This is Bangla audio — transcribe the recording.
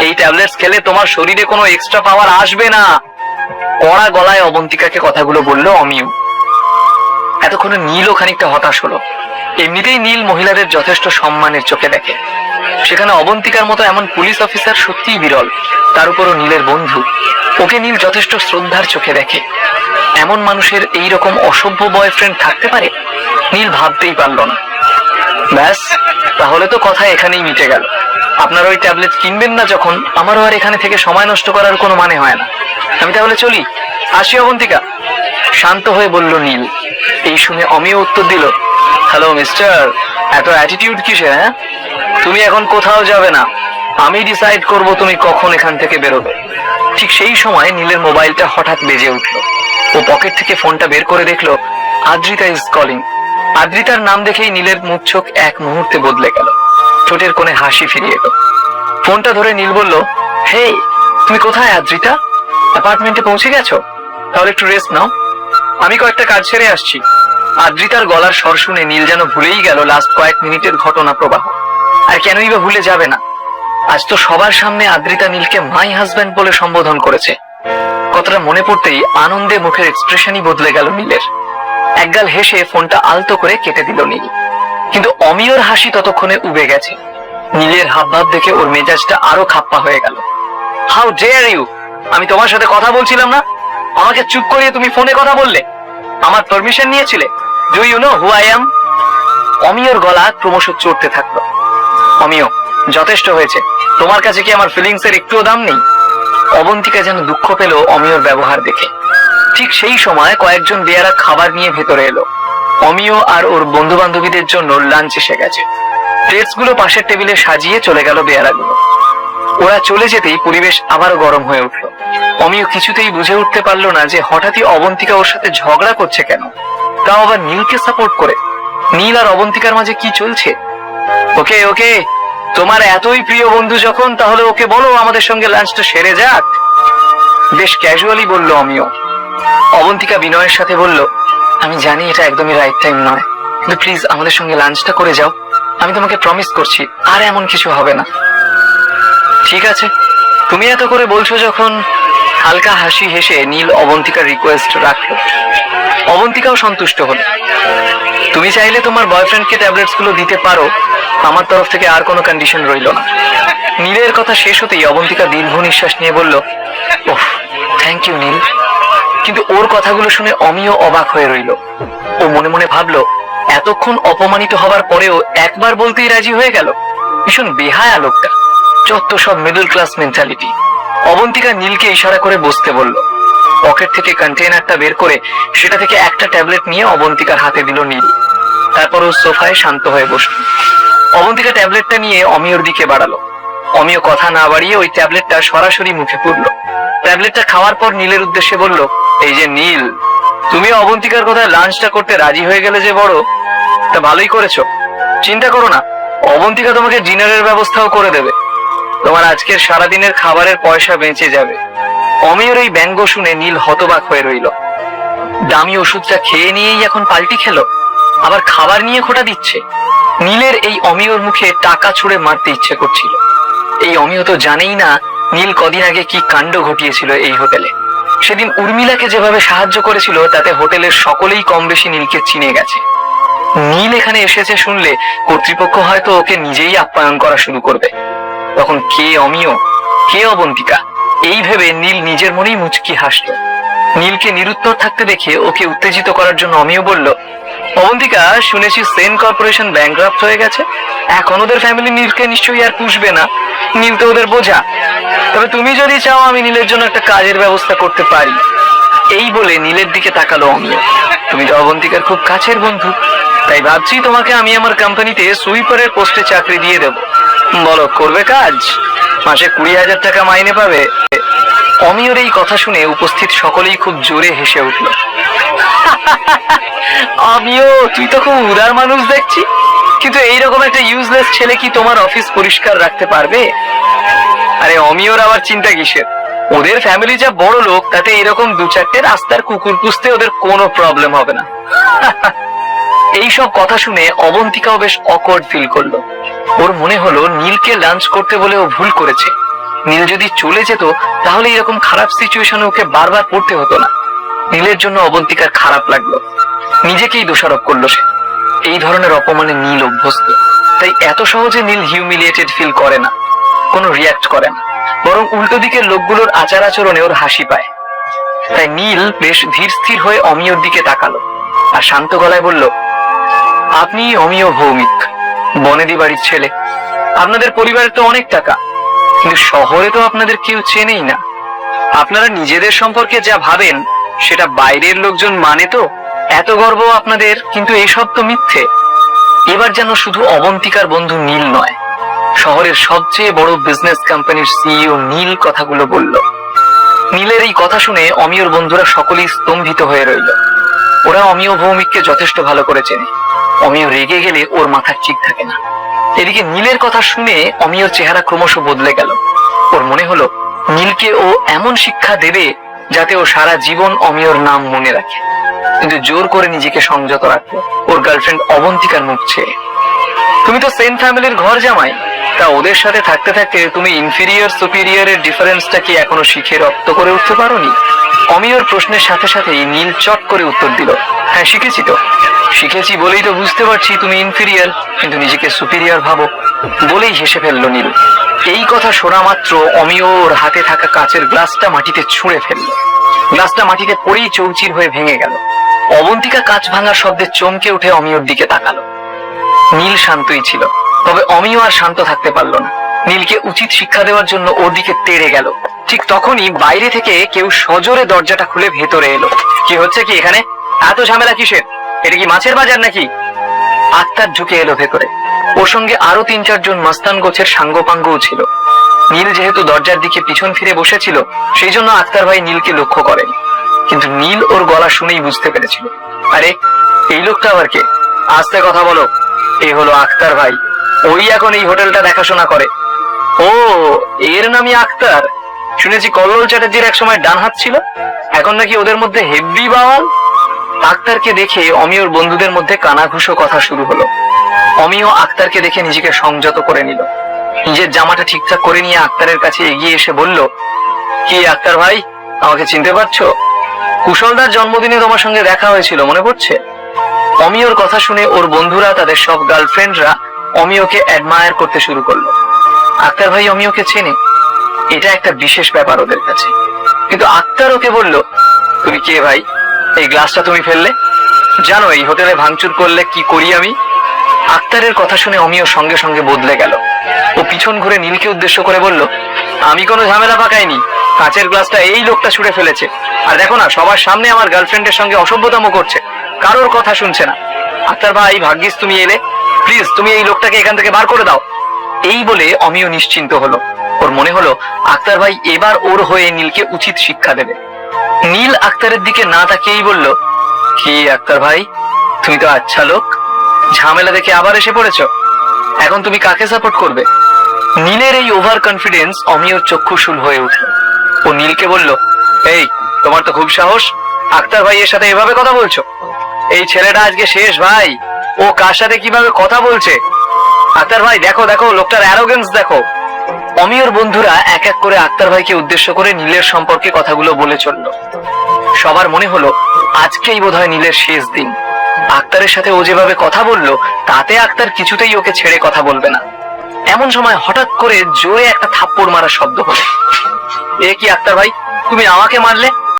এই ট্যাবলেটস খেলে তোমার শরীরে কোনো এক্সট্রা পাওয়ার আসবে না। কড়া গলায় অবন্তিকাকে কথাগুলো বললো অমিয়। এতক্ষণে নীলও খানিকটা হতাশ হলো। এমনিতেই নীল মহিলাদের যথেষ্ট সম্মানের চোখে দেখে, সেখানে অবন্তিকার মতো এমন পুলিশ অফিসার সত্যিই বিরল, তার উপরও নীলের বন্ধু। ওকে নীল যথেষ্ট শ্রদ্ধার চোখে দেখে। এমন মানুষের এইরকম অসভ্য বয়ফ্রেন্ড থাকতে পারে, নীল ভাবতেই পারল না। ব্যাস, তাহলে তো কথা এখানেই মিটে গেল। আপনারা ওই ট্যাবলেট কিনবেন না যখন, আমারও আর এখানে থেকে সময় নষ্ট করার কোনো মানে হয় না। আমি তাহলে চলি, আসি অবন্তিকা, শান্ত হয়ে বলল নীল। এই শুনে অমিয় উত্তর দিল, হ্যালো মিস্টার, এত অ্যাটিটিউড কিসে? হ্যাঁ, তুমি এখন কোথাও যাবে না, আমি ডিসাইড করব তুমি কখন এখান থেকে বেরোবে। ঠিক সেই সময় নীলের মোবাইলটা হঠাৎ বেজে উঠলো। ও পকেট থেকে ফোনটা বের করে দেখলো আদ্রিতা ইজ কলিং। আদ্রিতার নাম দেখেই নীলের মুখ চোখ এক মুহূর্তে বদলে গেল, ঠোঁটের কোণে হাসি ফিরিয়ে এলো। ফোনটা ধরে নীল বলল, হে, তুমি কোথায় আদ্রিতা? অ্যাপার্টমেন্টে পৌঁছে গেছো? তাহলে একটু রেস্ট নাও, আমি কয়েকটা কাজ সেরে আসছি। আদ্রিতার গলার স্বর শুনে নীল যেন ভুলেই গেল লাস্ট কয়েক মিনিটের ঘটনা প্রবাহ। আর কেনই বা ভুলে যাবে না, আজ তো সবার সামনে আদ্রিতা নীলকে মাই হাজব্যান্ড বলে সম্বোধন করেছে। কথাটা মনে পড়তেই আনন্দে মুখের এক্সপ্রেশনই বদলে গেল নীলের। একগাল হেসে ফোনটা আলতো করে কেটে দিল নীল। কিন্তু অমিয়র হাসি ততক্ষণে উবে গেছে। নীলের হাবভাব দেখে ওর মেজাজটা আরো খাপ্পা হয়ে গেল। How dare you! আমি তোমার সাথে কথা বলছিলাম না, আমাকে চুপ করিয়ে তুমি ফোনে কথা বললে? আমার পারমিশন নিয়েছিলে? Do you know who I am? অমিয়র গলা ক্রমশ চড়তে থাকলো। অমিয়, যথেষ্ট হয়েছে, তোমার কাছে কি আমার ফিলিংস এর একটুও দাম নেই? অবন্তিকা যেন দুঃখ পেল অমিয়র ব্যবহার দেখে। ঠিক সেই সময় কয়েকজন বেয়ারা খাবার নিয়ে ভেতরে এলো। অমিয় আর ওর বন্ধু বান্ধবীদের জন্য লাঞ্চ এসে গেছে। প্লেটস গুলো পাশের টেবিলে সাজিয়ে চলে গেল বেয়ারাগুলো। ওরা চলে যেতেই পরিবেশ আবারও গরম হয়ে উঠলো। অমিয় কিছুতেই বুঝে উঠতে পারলো না যে হঠাৎই অবন্তিকা ওর সাথে ঝগড়া করছে কেন, তাও আবার নীলকে সাপোর্ট করে। নীল আর অবন্তিকার মাঝে কি চলছে? ওকে ওকে, তোমার এতই প্রিয় বন্ধু যখন, তাহলে ওকে বলো আমাদের সঙ্গে লাঞ্চটা সেরে যাক। বেশ ক্যাজুয়ালি বলল অমিয়। অবন্তিকা বিনয়ের সাথে বলল, আমি জানি এটা একদমই রাইট টাইম নয়, কিন্তু প্লিজ আমাদের সঙ্গে লাঞ্চটা করে যাও, আমি তোমাকে প্রমিস করছি আর এমন কিছু হবে না। ঠিক আছে, তুমি এত করে বলছো যখন। হালকা হাসি হেসে নীল অবন্তিকার রিকোয়েস্ট রাখলো। অবন্তিকাও সন্তুষ্ট হল। তুমি চাইলে তোমার বয়ফ্রেন্ডকে ট্যাবলেটস গুলো দিতে পারো, আমার তরফ থেকে আর কোনো কন্ডিশন রইল না। নীলের কথা শেষ হতেই অবন্তিকা দীর্ঘ নিঃশ্বাস নিয়ে বলল, ওহ, থ্যাংক ইউ নীল। কিন্তু ওর কথাগুলো শুনে অমিয় অবাক হয়ে রইল। ও মনে মনে ভাবলো, এতক্ষণ অপমানিত হবার পরেও একবার বলতেই রাজি হয়ে গেল। ভীষণ বেহায়া লোকটা, যত সব মিডল ক্লাস মেন্টালিটি। অবন্তিকা নীলকে ইশারা করে বসতে বলল। পকেট থেকে কন্টেইনারটা বের করে সেটা থেকে একটা ট্যাবলেট নিয়ে অবন্তিকার হাতে দিল নীল। তারপর ও সোফায় শান্ত হয়ে বসল। অবন্তিকা ট্যাবলেটটা নিয়ে অমিয়র দিকে বাড়ালো। অমিয় কথা না বাড়িয়ে ওই ট্যাবলেটটা সরাসরি মুখে পুরলো। ট্যাবলেটটা খাওয়ার পর নীলের উদ্দেশ্যে বলল, এই যে নীল, তুমি অবন্তিকার কথায় লাঞ্চটা করতে রাজি হয়ে গেলে যে বড়, তা ভালোই করেছো। চিন্তা করো না, অবন্তিকা তোমাকে ডিনারের ব্যবস্থাও করে দেবে। তোমার আজকের সারাদিনের খাবারের পয়সা বেঁচে যাবে। অমিয়র এই ব্যঙ্গ শুনে নীল হতবাক হয়ে রইল। দামি ওষুধটা খেয়ে নিয়েই এখন পাল্টি খেলো, আবার খাবার নিয়ে খোঁটা দিচ্ছে। নীলের এই অমিয়র মুখে টাকা ছুঁড়ে মারতে ইচ্ছে করছিল। এই অমিয় তো জানেই না নীল কদিন আগে কি কাণ্ড ঘটিয়েছিল এই হোটেলে। সেদিন উর্মিলাকে যেভাবে সাহায্য করেছিল, তাতে হোটেলের সকলেই কম বেশি নীলকে চিনে গেছে। নীল এখানে এসেছে শুনলে কর্তৃপক্ষ হয়তো ওকে নিজেই আপ্যায়ন করা শুরু করবে। তখন কে অমিয়, কে অবন্তিকা, এই ভেবে নীল নিজের মনেই মুচকি হাসল। নীলকে নিরুত্তর থাকতে দেখে ওকে উত্তেজিত করার জন্য অমিয় বলল, অবন্তিকা, শুনেছি সেন কর্পোরেশন ব্যাংক্রাফট হয়ে গেছে, এখন ওদের ফ্যামিলি নীলকে নিশ্চয়ই আর পুষবে না, নীল তো ওদের বোঝা। তবে তুমি যদি চাও আমি নীলের জন্য একটা কাজের ব্যবস্থা করতে পারি। এই বলে নীলের দিকে তাকালো অমিয়। তুমি তো অবন্তিকার খুব কাছের বন্ধু, তাই ভাবছি তোমাকে আমি আমার কোম্পানিতে সুইপারের পোস্টে চাকরি দিয়ে দেব। বলো, করবে কাজ? মাসে 20,000 টাকা মাইনে পাবে। অমিয়র এই কথা শুনে উপস্থিত সকলেই খুব জোরে হেসে উঠল। আমিও, তুই তো খুব উদার মানুষ দেখছি, কিন্তু এইরকম একটা ইউজলেস ছেলে কি তোমার অফিস পরিষ্কার রাখতে পারবে? আরে অমিয়র আবার চিন্তা কিসের, ওদের ফ্যামিলি যা বড় লোক, তাতে এরকম 2-4টে রাস্তার কুকুর পুষতে ওদের কোনো প্রবলেম হবে না। এইসব কথা শুনে অবন্তিকাও বেশ অকওয়ার্ড ফিল করলো। ওর মনে হলো নীলকে লাঞ্চ করতে বলে ও ভুল করেছে। নীল যদি চলে যেত তাহলে এরকম খারাপ সিচুয়েশনে ওকে বারবার পড়তে হতো না। নীলের জন্য অবন্তিকার খারাপ লাগলো, নিজেকেই দোষারোপ করলো সে। এই ধরনের অপমানে নীল অভ্যস্ত, তাই এত সহজে নীল হিউমিলিয়েটেড ফিল করে না, কোনো রিয়াক্ট করে না, বরং উল্টো দিকের লোকগুলোর আচার আচরণে ওর হাসি পায়। তাই নীল বেশ ধীর স্থির হয়ে অমিয়র দিকে তাকালো আর শান্ত গলায় বলল, আপনি অমিয় ভৌমিক, বনেদি বাড়ির ছেলে। আপনাদের পরিবারের তো অনেক টাকা, কিন্তু শহরে তো আপনাদের কেউ চেনেই না। আপনারা নিজেদের সম্পর্কে যা ভাবেন সেটা বাইরের লোকজন মানে তো, এত গর্ব আপনাদের, কিন্তু এসব তো মিথ্যে। এবার যেন শুধু অবন্তিকার বন্ধু নীল নয়, শহরের সবচেয়ে বড় বিজনেস কোম্পানির সিইও নীল কথাগুলো বলল। নীলের এই কথা শুনে অমিয়র বন্ধুরা সকলেই স্তম্ভিত হয়ে রইল। ওরা অমিয় ভৌমিককে যথেষ্ট ভালো করে চেনে, অমিয় রেগে গেলে ওর মাথার ঠিক থাকে না। এদিকে নীলের কথা শুনে অমিয়র চেহারা ক্রমশ বদলে গেল। ওর মনে হলো নীলকে ও এমন শিক্ষা দেবে যাতে ও সারা জীবন অমিয়র নাম মনে রাখে, কিন্তু জোর করে নিজেকে সংযত রাখলো ওর গার্লফ্রেন্ড অবন্তিকার মুখ চেয়ে। তুমি তো সেম ফ্যামিলির ঘর জামাই, তা ওদের সাথে থাকতে থাকতে তুমি ইনফিরিয়র সুপিরিয়রের ডিফারেন্সটা কি এখনো শিখে রপ্ত করে উঠতে পারোনি? অমিয়র প্রশ্নের সাথে সাথেই নীল চট করে উত্তর দিল, হ্যাঁ শিখেছি তো। শিখেছি বলেই তো বুঝতে পারছি তুমি ইনফিরিয়র, কিন্তু নিজেকে সুপিরিয়র ভাবো, বলেই হেসে ফেললো নীল। এই কথা শোনা মাত্র অমিয় ওর হাতে থাকা কাচের গ্লাসটা মাটিতে ছুঁড়ে ফেললো। গ্লাসটা মাটিতে পড়েই চৌচির হয়ে ভেঙে গেল। অবন্তিকা কাচ ভাঙার শব্দে চমকে উঠে অমিয়র দিকে তাকালো। নীল শান্তই ছিল, তবে অমিয় আর শান্ত থাকতে পারলো না। নীলকে উচিত শিক্ষা দেওয়ার জন্য ওর দিকে তেড়ে গেল। ঠিক তখনই বাইরে থেকে কেউ সজোরে দরজাটা খুলে ভেতরে এলো। কি হচ্ছে কি এখানে? এত ঝামেলা কিসের? এটা কি মাছের বাজার নাকি? আক্তার ঢুকে এলো ভেতরে, ওর সঙ্গে আরো 3-4 জন মস্তান গোছের সাঙ্গপাঙ্গও ছিল। নীল যেহেতু দরজার দিকে পিছন ফিরে বসেছিল, সেই জন্য আক্তার ভাই নীলকে লক্ষ্য করেনি, কিন্তু নীল ওর গলা শুনেই বুঝতে পেরেছিল। আরে এই লোকটা আবার কে? আস্তে কথা বলো। এই হলো আক্তার ভাই, ওই এখন এই হোটেলটা দেখাশোনা করে। ও, এর নামই আক্তার। শুনেছি কল্লোল চ্যাটার্জির এক সময় ডান হাত ছিল, এখন নাকি ওদের মধ্যে হেব্বি বাওয়াল। আক্তারকে দেখে অমিয়র বন্ধুদের মধ্যে কানাঘুষো কথা শুরু হলো। অমিয় আক্তারকে দেখে নিজেকে সংযত করে নিল। নিজের জামাটা ঠিকঠাক করে নিয়ে আক্তারের কাছে এগিয়ে এসে বলল, কি আক্তার ভাই, আমাকে চিনতে পারছো? কুশলদার জন্মদিনে তোমার সঙ্গে দেখা হয়েছিল, মনে পড়ছে? অমিয়র কথা শুনে ওর বন্ধুরা, তাদের সব গার্লফ্রেন্ডরা অমিয়কে অ্যাডমায়ার করতে শুরু করলো। আক্তার ভাই অমিয়কে চেনে, এটা একটা বিশেষ ব্যাপার ওদের কাছে। কিন্তু আক্তার ওকে বলল, তুমি কে ভাই? এই গ্লাসটা তুমি ফেললে? জানো এই হোটেলে ভাঙচুর করলে কি করি আমি? আক্তারের কথা শুনে অমিয় সঙ্গে সঙ্গে বদলে গেল। ও পিছন ঘুরে নীলকে উদ্দেশ্য করে বলল, আমি কোনো ঝামেলা পাকাইনি, কাঁচের গ্লাসটা এই লোকটা ছুঁড়ে ফেলেছে। আর দেখো না, সবার সামনে আমার গার্লফ্রেন্ডের সঙ্গে অসভ্যতাম করছে, কারোর কথা শুনছে না। আক্তার ভাই ভাগ্যিস তুমি এলে, প্লিজ তুমি এই লোকটাকে এখান থেকে বার করে দাও। এই বলে অমিয় নিশ্চিন্ত হলো। ওর মনে হলো আক্তার ভাই এবার ওর হয়ে নীলকে উচিত শিক্ষা দেবে। নীল আক্তারের দিকে না তাকিয়েই বলল, কি আক্তার ভাই, তুমি তো আচ্ছা লোক, ঝামেলা দেখে আবার এসে পড়েছ। এখন তুমি কাকে সাপোর্ট করবে? নীলের এই ওভার কনফিডেন্স অমিয়র চক্ষুশূল হয়ে উঠল। ও নীলকে বলল, এই তোমার তো খুব সাহস, আক্তার ভাইয়ের সাথে এভাবে কথা বলছো? এই ছেলেটা আজকে শেষ ভাই, ও কার সাথে কিভাবে কথা বলছে। আক্তার ভাই দেখো দেখো, লোকটার অ্যারোগেন্স দেখো। অমিয়র বন্ধুরা এক এক করে আক্তার ভাইকে উদ্দেশ্য করে নীলের সম্পর্কে কথাগুলো বলে চলল। সবার মনে হলো আজকেই বোধহয় নীলের শেষ দিন। আক্তারের সাথে ও যেভাবে কথা বলল, তাতে আক্তার কিছুতেই ওকে ছেড়ে কথা বলবে না। এমন সময় হঠাৎ করে জোরে একটা থাপ্পড় মারার শব্দ হলো। এ কি আক্তার ভাই, তুমি আমাকে মারলে?